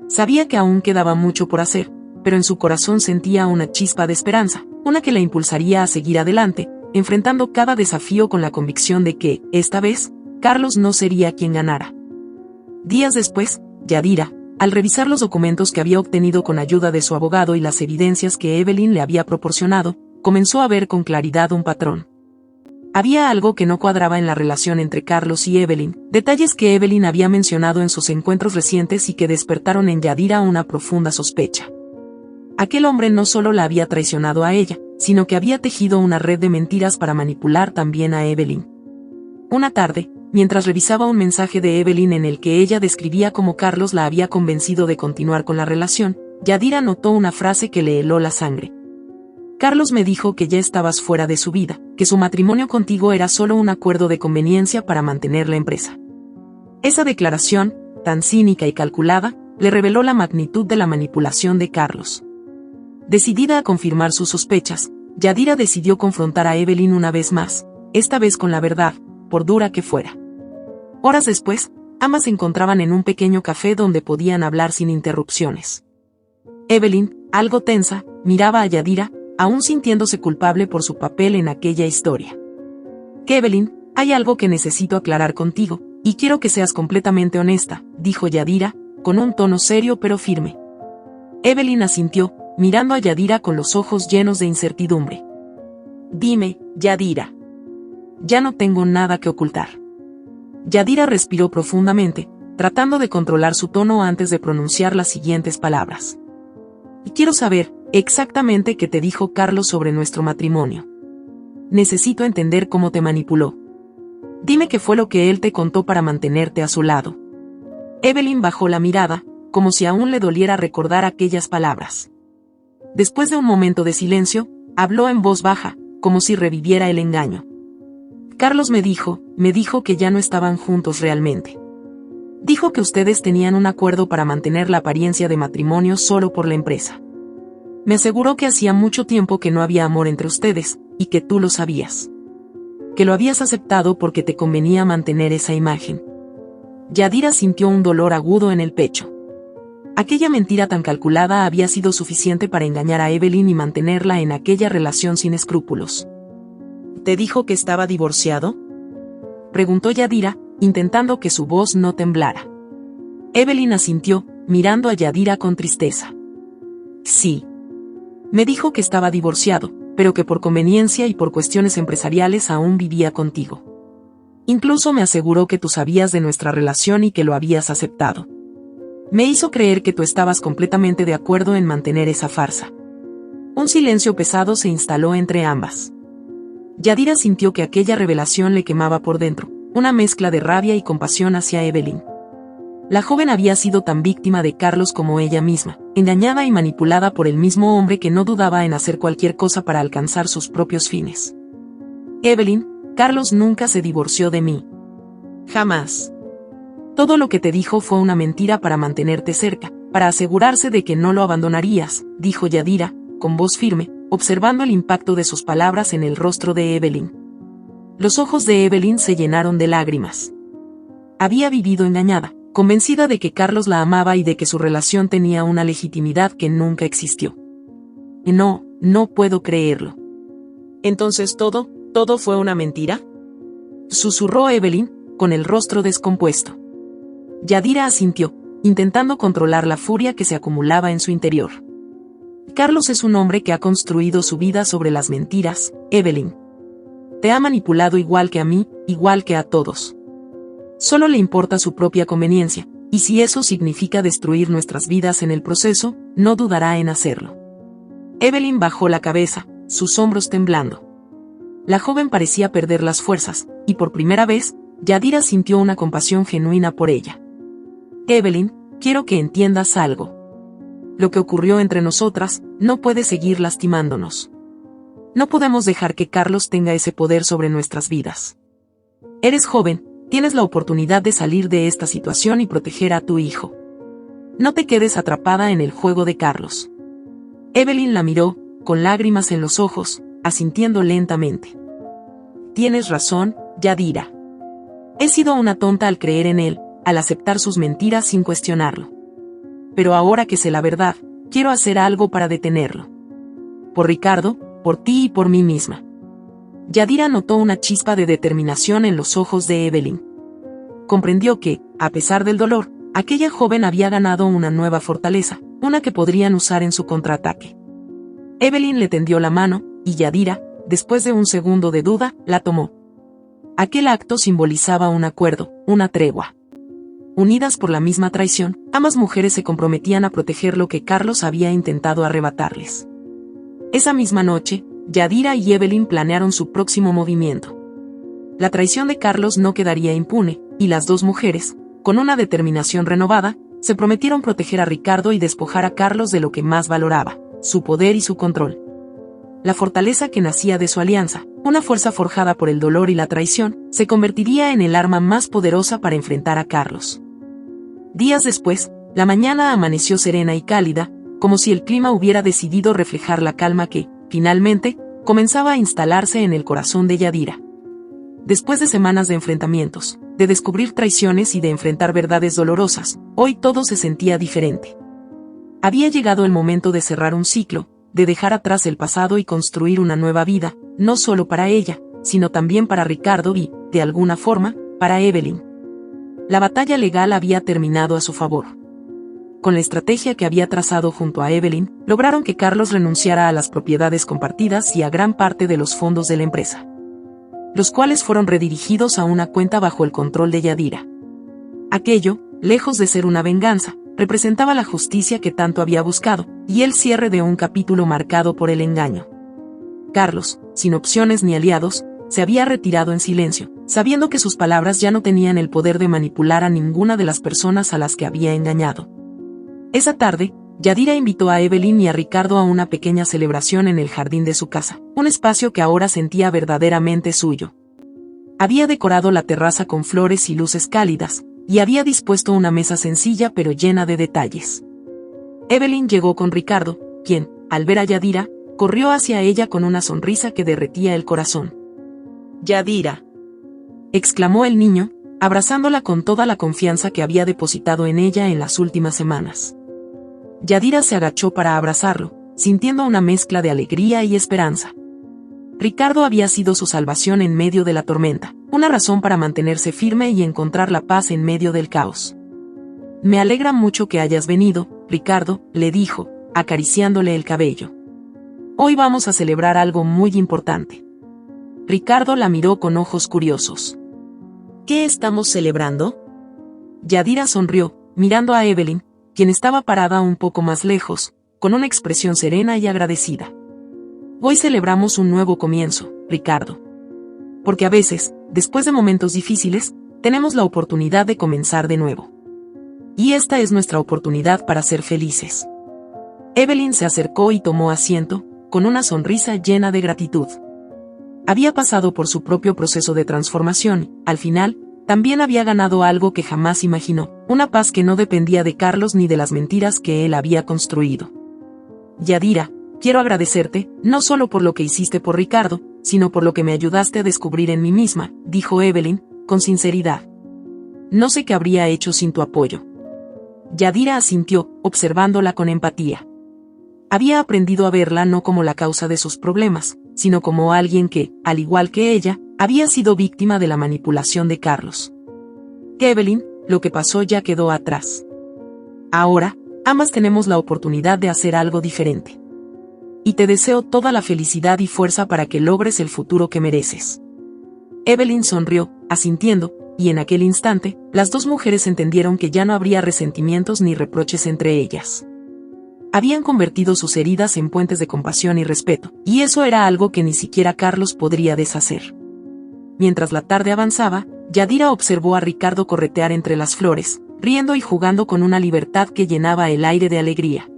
Sabía que aún quedaba mucho por hacer, pero en su corazón sentía una chispa de esperanza, una que la impulsaría a seguir adelante, enfrentando cada desafío con la convicción de que, esta vez, Carlos no sería quien ganara. Días después, Yadira, al revisar los documentos que había obtenido con ayuda de su abogado y las evidencias que Evelyn le había proporcionado, comenzó a ver con claridad un patrón. Había algo que no cuadraba en la relación entre Carlos y Evelyn, detalles que Evelyn había mencionado en sus encuentros recientes y que despertaron en Yadira una profunda sospecha. Aquel hombre no solo la había traicionado a ella, sino que había tejido una red de mentiras para manipular también a Evelyn. Una tarde, mientras revisaba un mensaje de Evelyn en el que ella describía cómo Carlos la había convencido de continuar con la relación, Yadira notó una frase que le heló la sangre. Carlos me dijo que ya estabas fuera de su vida, que su matrimonio contigo era solo un acuerdo de conveniencia para mantener la empresa. Esa declaración, tan cínica y calculada, le reveló la magnitud de la manipulación de Carlos. Decidida a confirmar sus sospechas, Yadira decidió confrontar a Evelyn una vez más, esta vez con la verdad, por dura que fuera. Horas después, ambas se encontraban en un pequeño café donde podían hablar sin interrupciones. Evelyn, algo tensa, miraba a Yadira, aún sintiéndose culpable por su papel en aquella historia. «Evelyn, hay algo que necesito aclarar contigo, y quiero que seas completamente honesta», dijo Yadira, con un tono serio pero firme. Evelyn asintió, mirando a Yadira con los ojos llenos de incertidumbre. «Dime, Yadira. Ya no tengo nada que ocultar». Yadira respiró profundamente, tratando de controlar su tono antes de pronunciar las siguientes palabras. «Y quiero saber exactamente qué te dijo Carlos sobre nuestro matrimonio. Necesito entender cómo te manipuló. Dime qué fue lo que él te contó para mantenerte a su lado». Evelyn bajó la mirada, como si aún le doliera recordar aquellas palabras. Después de un momento de silencio, habló en voz baja, como si reviviera el engaño. «Carlos me dijo que ya no estaban juntos realmente. Dijo que ustedes tenían un acuerdo para mantener la apariencia de matrimonio solo por la empresa. Me aseguró que hacía mucho tiempo que no había amor entre ustedes, y que tú lo sabías. Que lo habías aceptado porque te convenía mantener esa imagen». Yadira sintió un dolor agudo en el pecho. Aquella mentira tan calculada había sido suficiente para engañar a Evelyn y mantenerla en aquella relación sin escrúpulos. «¿Te dijo que estaba divorciado?», preguntó Yadira, intentando que su voz no temblara. Evelyn asintió, mirando a Yadira con tristeza. «Sí. Me dijo que estaba divorciado, pero que por conveniencia y por cuestiones empresariales aún vivía contigo. Incluso me aseguró que tú sabías de nuestra relación y que lo habías aceptado. Me hizo creer que tú estabas completamente de acuerdo en mantener esa farsa». Un silencio pesado se instaló entre ambas. Yadira sintió que aquella revelación le quemaba por dentro, una mezcla de rabia y compasión hacia Evelyn. La joven había sido tan víctima de Carlos como ella misma, engañada y manipulada por el mismo hombre que no dudaba en hacer cualquier cosa para alcanzar sus propios fines. «Evelyn, Carlos nunca se divorció de mí. Jamás. Todo lo que te dijo fue una mentira para mantenerte cerca, para asegurarse de que no lo abandonarías», dijo Yadira, con voz firme, observando el impacto de sus palabras en el rostro de Evelyn. Los ojos de Evelyn se llenaron de lágrimas. Había vivido engañada, convencida de que Carlos la amaba y de que su relación tenía una legitimidad que nunca existió. No puedo creerlo». «¿Entonces todo fue una mentira?», susurró Evelyn, con el rostro descompuesto. Yadira asintió, intentando controlar la furia que se acumulaba en su interior. «Carlos es un hombre que ha construido su vida sobre las mentiras, Evelyn. Te ha manipulado igual que a mí, igual que a todos. Solo le importa su propia conveniencia, y si eso significa destruir nuestras vidas en el proceso, no dudará en hacerlo». Evelyn bajó la cabeza, sus hombros temblando. La joven parecía perder las fuerzas, y por primera vez, Yadira sintió una compasión genuina por ella. «Evelyn, quiero que entiendas algo. Lo que ocurrió entre nosotras no puede seguir lastimándonos. No podemos dejar que Carlos tenga ese poder sobre nuestras vidas. Eres joven, tienes la oportunidad de salir de esta situación y proteger a tu hijo. No te quedes atrapada en el juego de Carlos». Evelyn la miró, con lágrimas en los ojos, asintiendo lentamente. «Tienes razón, Yadira. He sido una tonta al creer en él, al aceptar sus mentiras sin cuestionarlo. Pero ahora que sé la verdad, quiero hacer algo para detenerlo. Por Ricardo, por ti y por mí misma». Yadira notó una chispa de determinación en los ojos de Evelyn. Comprendió que, a pesar del dolor, aquella joven había ganado una nueva fortaleza, una que podrían usar en su contraataque. Evelyn le tendió la mano, y Yadira, después de un segundo de duda, la tomó. Aquel acto simbolizaba un acuerdo, una tregua. Unidas por la misma traición, ambas mujeres se comprometían a proteger lo que Carlos había intentado arrebatarles. Esa misma noche, Yadira y Evelyn planearon su próximo movimiento. La traición de Carlos no quedaría impune, y las dos mujeres, con una determinación renovada, se prometieron proteger a Ricardo y despojar a Carlos de lo que más valoraba, su poder y su control. La fortaleza que nacía de su alianza, una fuerza forjada por el dolor y la traición, se convertiría en el arma más poderosa para enfrentar a Carlos. Días después, la mañana amaneció serena y cálida, como si el clima hubiera decidido reflejar la calma que, finalmente, comenzaba a instalarse en el corazón de Yadira. Después de semanas de enfrentamientos, de descubrir traiciones y de enfrentar verdades dolorosas, hoy todo se sentía diferente. Había llegado el momento de cerrar un ciclo, de dejar atrás el pasado y construir una nueva vida, no solo para ella, sino también para Ricardo y, de alguna forma, para Evelyn. La batalla legal había terminado a su favor. Con la estrategia que había trazado junto a Evelyn, lograron que Carlos renunciara a las propiedades compartidas y a gran parte de los fondos de la empresa, los cuales fueron redirigidos a una cuenta bajo el control de Yadira. Aquello, lejos de ser una venganza, representaba la justicia que tanto había buscado, y el cierre de un capítulo marcado por el engaño. Carlos, sin opciones ni aliados, se había retirado en silencio, sabiendo que sus palabras ya no tenían el poder de manipular a ninguna de las personas a las que había engañado. Esa tarde, Yadira invitó a Evelyn y a Ricardo a una pequeña celebración en el jardín de su casa, un espacio que ahora sentía verdaderamente suyo. Había decorado la terraza con flores y luces cálidas, y había dispuesto una mesa sencilla pero llena de detalles. Evelyn llegó con Ricardo, quien, al ver a Yadira, corrió hacia ella con una sonrisa que derretía el corazón. «Yadira», exclamó el niño, abrazándola con toda la confianza que había depositado en ella en las últimas semanas. Yadira se agachó para abrazarlo, sintiendo una mezcla de alegría y esperanza. Ricardo había sido su salvación en medio de la tormenta, una razón para mantenerse firme y encontrar la paz en medio del caos. «Me alegra mucho que hayas venido, Ricardo», le dijo, acariciándole el cabello. «Hoy vamos a celebrar algo muy importante». Ricardo la miró con ojos curiosos. «¿Qué estamos celebrando?». Yadira sonrió, mirando a Evelyn, quien estaba parada un poco más lejos, con una expresión serena y agradecida. «Hoy celebramos un nuevo comienzo, Ricardo. Porque a veces, después de momentos difíciles, tenemos la oportunidad de comenzar de nuevo. Y esta es nuestra oportunidad para ser felices». Evelyn se acercó y tomó asiento, con una sonrisa llena de gratitud. Había pasado por su propio proceso de transformación, al final, también había ganado algo que jamás imaginó, una paz que no dependía de Carlos ni de las mentiras que él había construido. «Yadira, quiero agradecerte, no solo por lo que hiciste por Ricardo, sino por lo que me ayudaste a descubrir en mí misma», dijo Evelyn, con sinceridad. «No sé qué habría hecho sin tu apoyo». Yadira asintió, observándola con empatía. Había aprendido a verla no como la causa de sus problemas, sino como alguien que, al igual que ella, había sido víctima de la manipulación de Carlos. «Evelyn, lo que pasó ya quedó atrás. Ahora, ambas tenemos la oportunidad de hacer algo diferente. Y te deseo toda la felicidad y fuerza para que logres el futuro que mereces». Evelyn sonrió, asintiendo, y en aquel instante, las dos mujeres entendieron que ya no habría resentimientos ni reproches entre ellas. Habían convertido sus heridas en puentes de compasión y respeto, y eso era algo que ni siquiera Carlos podría deshacer. Mientras la tarde avanzaba, Yadira observó a Ricardo corretear entre las flores, riendo y jugando con una libertad que llenaba el aire de alegría.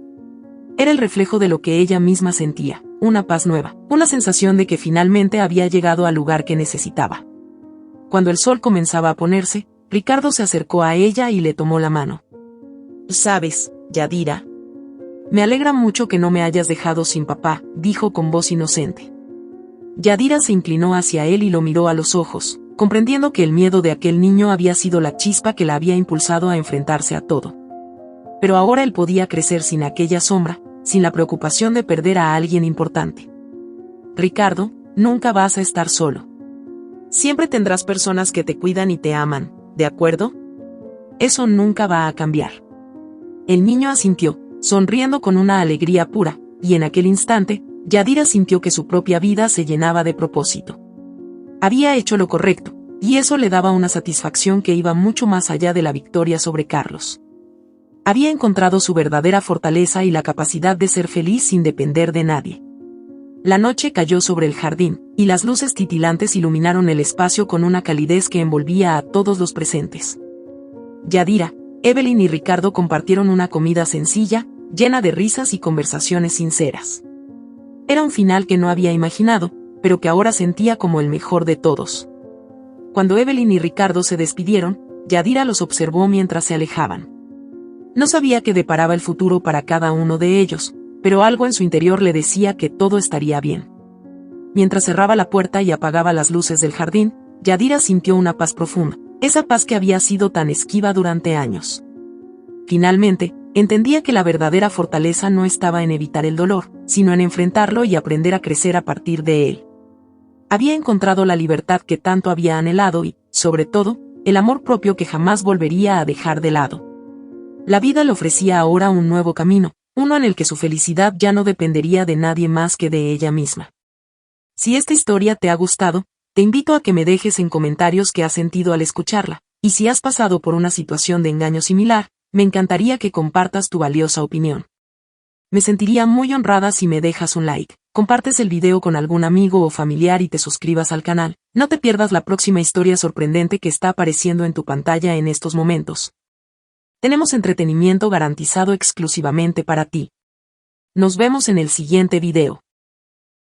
Era el reflejo de lo que ella misma sentía, una paz nueva, una sensación de que finalmente había llegado al lugar que necesitaba. Cuando el sol comenzaba a ponerse, Ricardo se acercó a ella y le tomó la mano. «¿Sabes, Yadira? Me alegra mucho que no me hayas dejado sin papá», dijo con voz inocente. Yadira se inclinó hacia él y lo miró a los ojos, comprendiendo que el miedo de aquel niño había sido la chispa que la había impulsado a enfrentarse a todo. Pero ahora él podía crecer sin aquella sombra, sin la preocupación de perder a alguien importante. «Ricardo, nunca vas a estar solo. Siempre tendrás personas que te cuidan y te aman, ¿de acuerdo? Eso nunca va a cambiar». El niño asintió, sonriendo con una alegría pura, y en aquel instante, Yadira sintió que su propia vida se llenaba de propósito. Había hecho lo correcto, y eso le daba una satisfacción que iba mucho más allá de la victoria sobre Carlos. Había encontrado su verdadera fortaleza y la capacidad de ser feliz sin depender de nadie. La noche cayó sobre el jardín, y las luces titilantes iluminaron el espacio con una calidez que envolvía a todos los presentes. Yadira, Evelyn y Ricardo compartieron una comida sencilla, llena de risas y conversaciones sinceras. Era un final que no había imaginado, pero que ahora sentía como el mejor de todos. Cuando Evelyn y Ricardo se despidieron, Yadira los observó mientras se alejaban. No sabía qué deparaba el futuro para cada uno de ellos, pero algo en su interior le decía que todo estaría bien. Mientras cerraba la puerta y apagaba las luces del jardín, Yadira sintió una paz profunda, esa paz que había sido tan esquiva durante años. Finalmente, entendía que la verdadera fortaleza no estaba en evitar el dolor, sino en enfrentarlo y aprender a crecer a partir de él. Había encontrado la libertad que tanto había anhelado y, sobre todo, el amor propio que jamás volvería a dejar de lado. La vida le ofrecía ahora un nuevo camino, uno en el que su felicidad ya no dependería de nadie más que de ella misma. Si esta historia te ha gustado, te invito a que me dejes en comentarios qué has sentido al escucharla, y si has pasado por una situación de engaño similar, me encantaría que compartas tu valiosa opinión. Me sentiría muy honrada si me dejas un like, compartes el video con algún amigo o familiar y te suscribas al canal. No te pierdas la próxima historia sorprendente que está apareciendo en tu pantalla en estos momentos. Tenemos entretenimiento garantizado exclusivamente para ti. Nos vemos en el siguiente video.